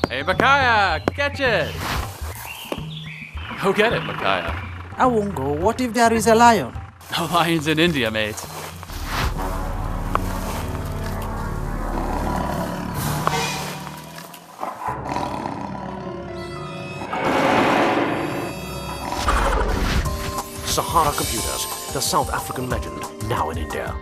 Hey, Micaiah, catch it! Go get it, Micaiah. I won't go. What if there is a lion? No lions in India, mate. SAHARA Computers, the South African legend, now in India.